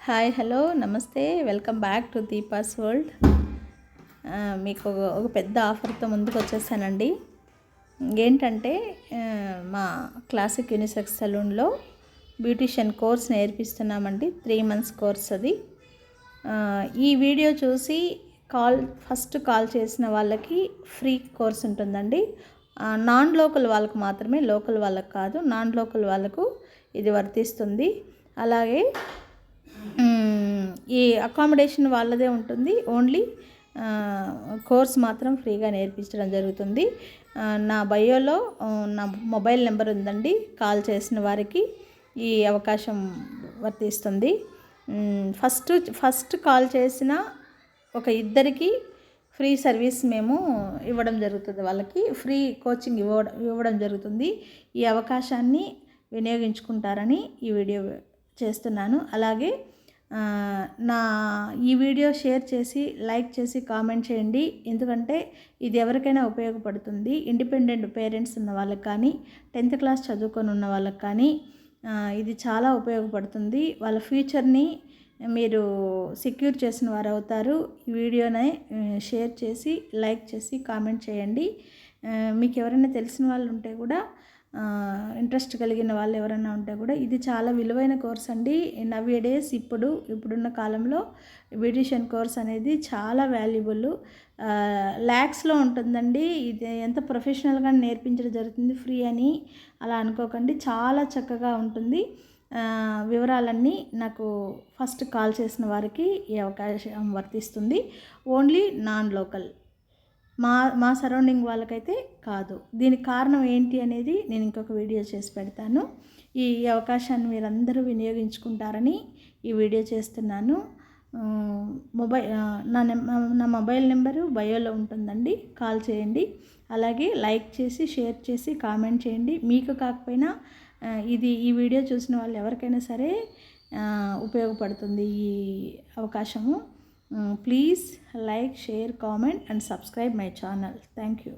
Hi hello namaste welcome back to Deepa's world. మీకు ఒక పెద్ద ఆఫర్తో ముందుకు వచ్చేసానండి. ఏంటంటే మా క్లాసిక్ యూనిసెక్స్ సలూన్లో బ్యూటిషియన్ కోర్స్ నేర్పిస్తున్నామండి. 3 months కోర్స్ అది. ఈ వీడియో చూసి ఫస్ట్ కాల్ చేసిన వాళ్ళకి ఫ్రీ కోర్స్ ఉంటుందండి. నాన్ లోకల్ వాళ్ళకు మాత్రమే, లోకల్ వాళ్ళకు కాదు. నాన్ లోకల్ వాళ్ళకు ఇది వర్తిస్తుంది. అలాగే ఈ అకామిడేషన్ వాళ్ళదే ఉంటుంది. ఓన్లీ కోర్స్ మాత్రం ఫ్రీగా నేర్పించడం జరుగుతుంది. నా బయోలో నా మొబైల్ నెంబర్ ఉందండి. కాల్ చేసిన వారికి ఈ అవకాశం వర్తిస్తుంది. ఫస్ట్ కాల్ చేసిన ఒక ఇద్దరికి ఫ్రీ సర్వీస్ మేము ఇవ్వడం జరుగుతుంది. వాళ్ళకి ఫ్రీ కోచింగ్ ఇవ్వడం జరుగుతుంది. ఈ అవకాశాన్ని వినియోగించుకుంటారని ఈ వీడియో చేస్తున్నాను. అలాగే ఈ వీడియో షేర్ చేసి, లైక్ చేసి, కామెంట్ చేయండి. ఎందుకంటే ఇది ఎవరికైనా ఉపయోగపడుతుంది. ఇండిపెండెంట్ పేరెంట్స్ ఉన్న వాళ్ళకి కానీ, 10th క్లాస్ చదువుకొని ఉన్న వాళ్ళకి కానీ ఇది చాలా ఉపయోగపడుతుంది. వాళ్ళ ఫ్యూచర్ని మీరు సెక్యూర్ చేసిన వారు అవుతారు. ఈ వీడియోని షేర్ చేసి, లైక్ చేసి, కామెంట్ చేయండి. మీకు ఎవరైనా తెలిసిన వాళ్ళు ఉంటే కూడా, ఇంట్రెస్ట్ కలిగిన వాళ్ళు ఎవరైనా ఉంటే కూడా, ఇది చాలా విలువైన కోర్స్ అండి. నవ్వేడేస్ ఇప్పుడున్న కాలంలో బ్యూటిషియన్ కోర్స్ అనేది చాలా వాల్యుబుల్. ల్యాక్స్లో ఉంటుందండి. ఇది ఎంత ప్రొఫెషనల్గా నేర్పించడం జరుగుతుంది. ఫ్రీ అని అలా అనుకోకండి, చాలా చక్కగా ఉంటుంది. వివరాలన్నీ నాకు ఫస్ట్ కాల్ చేసిన వారికి ఈ అవకాశం వర్తిస్తుంది. ఓన్లీ నాన్ లోకల్, మా సరౌండింగ్ వాళ్ళకైతే కాదు. దీనికి కారణం ఏంటి అనేది నేను ఇంకొక వీడియో చేసి పెడతాను. ఈ అవకాశాన్ని మీరందరూ వినియోగించుకుంటారని ఈ వీడియో చేస్తున్నాను. నా మొబైల్ నెంబరు బయోలో ఉంటుందండి. కాల్ చేయండి. అలాగే లైక్ చేసి, షేర్ చేసి, కామెంట్ చేయండి. మీకు కాకపోయినా ఈ వీడియో చూసిన వాళ్ళు ఎవరికైనా సరే ఉపయోగపడుతుంది ఈ అవకాశము. Please like, share, comment and subscribe my channel. Thank you.